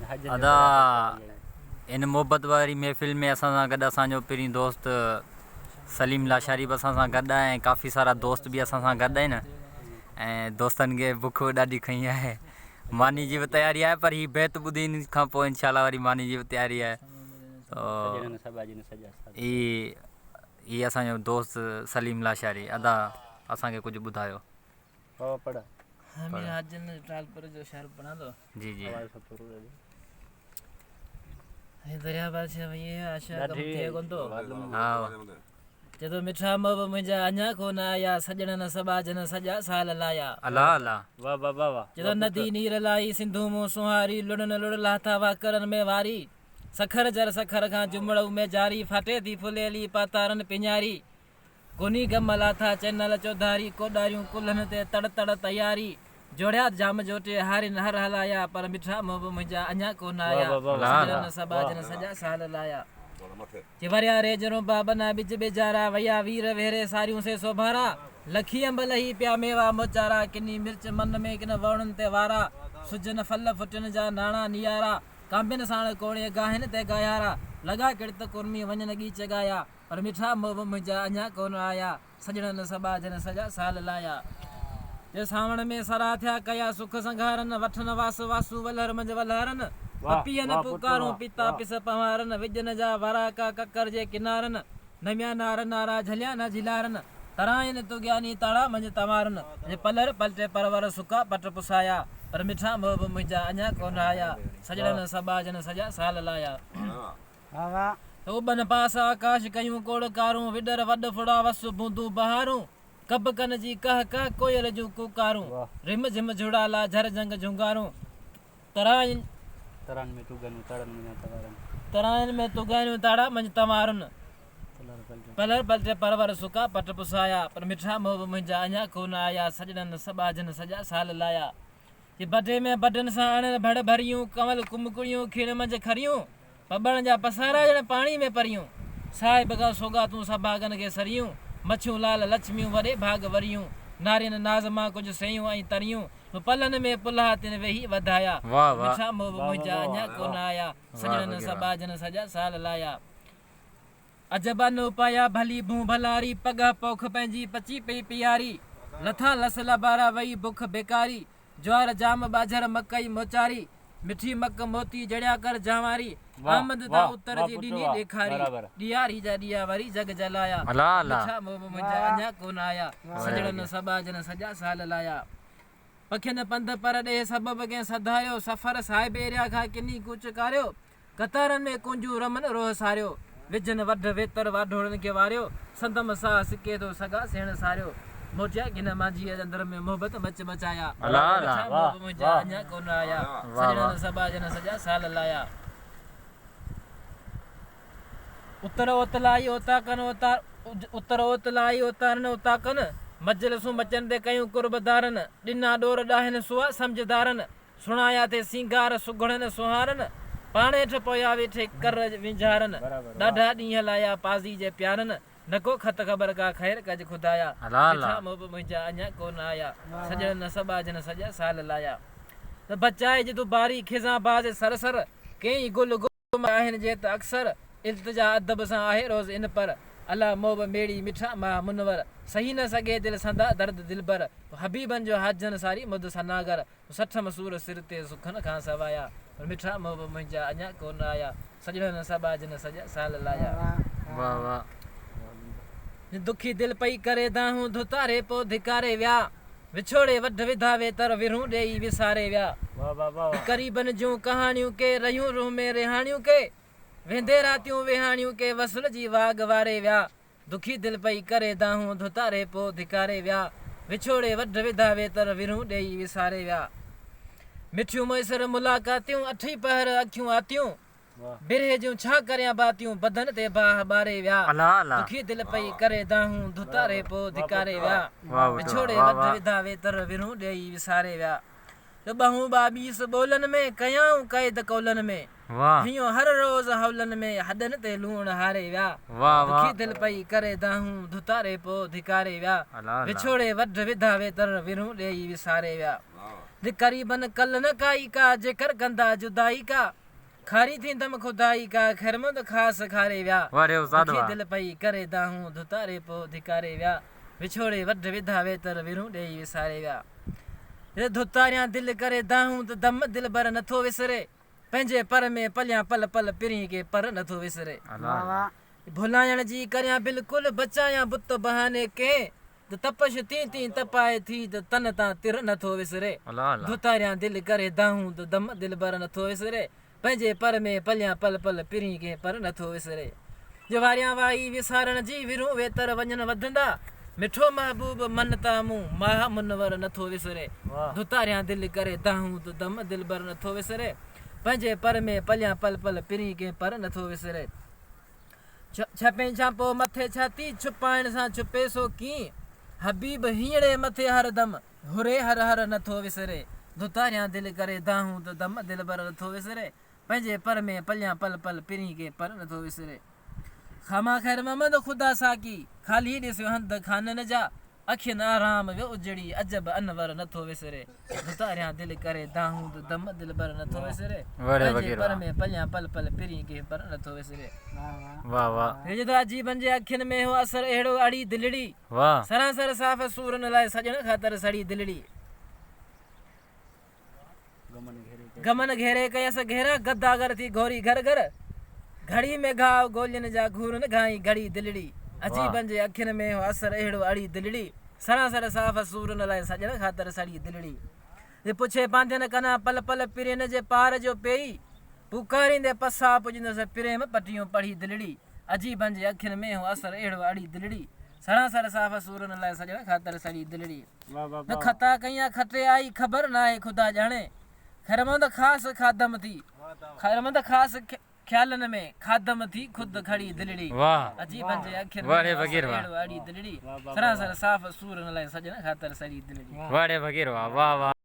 अदा इन मोहब्बत वारी महफ़िल में असां सां गॾु असांजो पहिरीं दोस्त सलीम लाशारी बि असां सां गॾु आहे ऐं काफ़ी सारा दोस्त बि असां सां गॾु आहिनि ऐं दोस्तनि खे बुख ॾाढी खई आहे। मानी जी बि तयारी आहे पर हीअ बैत ॿुधी खां पोइ इंशाल्लाह वरी मानी जी बि तयारी आहे। ही असांजो दोस्त सलीम लाशारी। अदा असांखे कुझु ॿुधायो। जी जी जदों मिठा मोह मुंहिंजा अञा कोन आया सजणनि सबाजन सॼा साल लाया। अल्लाह अल्लाह वाह वाह वाह वाह। जदों नदी नीर लाई सिंधू मूं सुहारी लुड़न लुड़ लाथा वाकरन में वारी सखर जर सखर खां जुमड़ू में जारी फाटे थी फुलेली पातारन पिञारी गुनी गम लाथा चैनल चौधारी कोडारियूं कुल्हनि ते तड़ तड़ तयारी जोड़िया जाम जोटे हारिन हर हलाया पर मिठा मोह मुंहिंजा अञा कोन आया सजणनि सबाजन सॼा साल लाया। चिवरिया रेजरों बाबना बिच बेजारा वया वीर वेरे सारियों से सोभारा लखी अंब लही प्या मेवा मोचारा किनी मिर्च मन में किन वणन ते वारा सुजन फल फुटन जा नाना नियारा कांबिन साण कोणे गाहिन ते गायारा लगा किड़त कुर्मी वञन गीच गाया पर मिठा मोह मुंहिंजा अञा कोन आया सजणन सबाजन सॼा साल लाया। जे सावण में सरा थिया कया सुख संघारन वठन वास वासु वलहर मंझ वलहरन पपीअन पुकारूं पिता पिस पवारन विजन जा वरा का ककर जे किनारन नमिया नार नारा झलिया न झिलारन तराइन तुग्यानी ताड़ा मंझ तमारन जे पलर पलटे परवर सुका पट पुसाया पर मिठा मोह मुंहिंजा अञा कोन आया सजणन सबाजन सॼा साल लाया। उबन पास आकाश कयूं कोड़ कारूं विडर वड फुड़ा वसु बूंदू बहारूं कब कन जी कह कह कोयल जूं कुकारूं रिम झिम झुड़ाला झर जंग झुंगारूं तराइन में तुगानू ताड़ा मंझ तमारन पलर पलटे परवर सुका पट पुसाया पर मिठा मोह मुंहिंजा अञा कोन आया सजणन सबाजन सॼा साल लाया। ये बडे में बडन सां अण भड़ भरियूं कमल कुमकुड़ियूं खीण मंझ खरियूं पबण जा पसारा ॼण पाणी में परियूं साए बगा सोगातूं सभागन खे सरियूं मच्छियूं लाल लक्ष्मियूं वॾे भाग वरियूं नारियन नाज़ मां कुझु सयूं ऐं तरियूं पलन में पुल्हा तिन वेही वधाया मिठा मोह मुंहिंजा अञा कोन आया सजणन सबाजन सॼा साल लाया। अजबन उपाया भली भूं भलारी पग पोख पंहिंजी पची पई पियारी लथा लस लबारा वई बुख बेकारी ज्वार जाम बाजर मकई मोचारी मिठी मक मोती जड़िया कर जावारी आमद दा उत्तर जी ॾिनी ॾेखारी ॾियारी जा ॾिया वरी जग जलाया मिठा मोह मुंहिंजा अञा कोन आया सजणन सबाजन सॼा साल लाया। पखियन पंध पर ॾे सबब कंहिं सधायो सफ़र साहिब एरिया खां किनी कूच कारियो कतारनि में कुंजूं रमन रोह सारियो विजन वढ वेतर वाढोड़नि खे वारियो संदम साह सिके थो सगा सेण सारियो मोटिया गिन मांझीअ अंदर में मोहब्बत मच मचाया मिठा मोह मुंहिंजा अञा कोन आया सजणन सबाजन सॼा साल लाया। उत्तर ओतलाई ओताकन उत्तर ओतलाई ओतारन ओताकन मजलसूं मचन ते कयूं कुर्बदारन ॾिना ॾोर ॾाहिन सुआ सम्झदारन सुणाया थे सिंगार सुगड़न सुहारन पाणे हेठि पोया वेठे कर विंझारन ॾाढा ॾींहं लाया पाज़ी जे प्यारन नको ख़त ख़बर का ख़ैर कज खुदाया मिठा मोह मुंहिंजा अञा कोन आया सजणन सबाजन सॼा साल लाया। त बचाए जे तूं बारी खिज़ा बाज़ सरसर कई गुल गुल आहिनि जे त अक्सर इल्तिजा अदब सां आहे रोज़ इन पर अला मोब मेड़ी मिठा मां मुनवर सही न सघे दिल संदा दर्द दिलबर हबीबन जो हाजन सारी मुद सनागर सठ मसूर सिर ते सुखन खां सवाया पर मिठा मोब मुंहिंजा अञा कोन आया सजणन सबाजन सॼा साल लाया। वाह वाह। दुखी दिल पई करे दाहूं धुतारे पो धिकारे विया विछोड़े वढ विधावे तर विरूं ॾेई विसारे विया करीबन जूं कहाणियूं के रहियूं रूह में रिहाणियूं के वेंदे रातियूं विहाणियूं के वसल जी वाग वारे विया दुखी दिल पई करे दाहूं धुतारे पो धिकारे विया विछोड़े वढ विधावे तर विरूं ॾेई विसारे विया मिठियूं मुयसर मुलाक़ातियूं अठी पहर अखियूं आतियूं बिरहे जूं छा करियां बातियूं बदन ते बाह बारे विया दुखी दिल पई करे दाहूं धुतारे पो धिकारे विया विछोड़े वढ विधावे तर विरूं ॾेई विसारे विया ॿहूं ॿाबीस ॿोलन में कयाऊं क़ैद कौलन में हियो हर रोज़ हौलन में हॾनि ते लूण हारे विया दुखी दिल पई करे दाहूं धुतारे पो धिकारे विया विछोड़े वढ विधावे तर विरूं ॾेई विसारे विया करीबन कल न काई का जेकर गंदा जुदाई का खारी थी दम खुदाई का खैरमंद खास खारे व्या वारे उस्ताद दुखी वाह दिल पई करे दाहूं धुतारे पो धिकारे व्या विछोड़े वड विधा वेतर विरूं ॾेई विसारे व्या ये धुतारियां दिल करे दाहूं त दम दिल बर नथो विसरे पंहिंजे पर में पलियां पल पल पिरी के पर नथो विसरे अल्लाह भुलायण जी करियां बिल्कुल बचायां बुत बहाने के त तपश ती ती तपाए थी त तन तां तिर नथो विसरे अल्लाह अल्लाह धुतारियां दिल करे दाहूं त दम दिल बर नथो विसरे पंहिंजे पर में पलियां पल पल पिरी के पर नथो विसरे जवारियां वाई विसारण जी विरूं वेतर वञन वधंदा मिठो महबूब मन तामूं माह मुनवर नथो विसरे धुतारियां दिल करे दाहूं त दम दिल बर नथो विसरे पंहिंजे पर में पलियां पल पल पिरी के पर नथो विसरे छपे छापो मथे छाती छुपाइण सां छुपे सो कीं हबीब हींअरे मथे हरदम हुरे हर हर नथो विसरे धुतारियां दिल करे दाहूं त दम दिल बर नथो विसरे पंहिंजे पर में पलियां पल पल पिरी के पर नथो विसरे खामा ख़ैर महमद ख़ुदा साकी खाली ॾिसियो हंध खानन जा अखियुनि आराम वियो उजड़ी अजब अनवर नथो विसरे धुतारियां दिल करे दाहूं त दम दिल बर नथो विसरे पंहिंजे पर में पलियां पल पल पिरी के पर नथो विसरे वाह वाह हे जो अजीबन जे अखियुनि में हो असर अहिड़ो अड़ी दिलड़ी वाह सरासर साफ़ सूरन लाइ सजण ख़ातिर सड़ी दिलड़ी गमन घेरे कयस घेरा गद्दागर थी घोरी घर घर घड़ी में घाव गोलियन जा घूरन घाई घड़ी दिलड़ी अजीबन जे अखियुनि में हो असर अहिड़ो अड़ी दिलड़ी सरासर साफ़ सूरन लाइ सजण ख़ातिर सड़ी दिलड़ी ये पुछे बांधियन कना पल पल पिरेन जे पार जो पेई पुकारींदे पसा पुॼंदसि प्रेम पटियूं पढ़ी दिलड़ी अजीबन जे अखियुनि में हो असर अहिड़ो अड़ी दिलड़ी सरासर साफ़ सूरन लाइ सजण ख़ातिर सड़ी दिलड़ी न खता कयां खटे आई ख़बर नाहे ख़ुदा ॼाणे खैरमंद ख़ासि खादम थी खैरमंद ख़ासि ख्यालनि में खादम थी खुद खड़ी दिलड़ी वाह अजीबन जे अखियुनि वारे में वगैर अहिड़ो अड़ी दिलड़ी सरासर साफ़ सूरन लाइ सजण ख़ातिर सड़ी दिलड़ी वारे वगैर वाह वाह वाह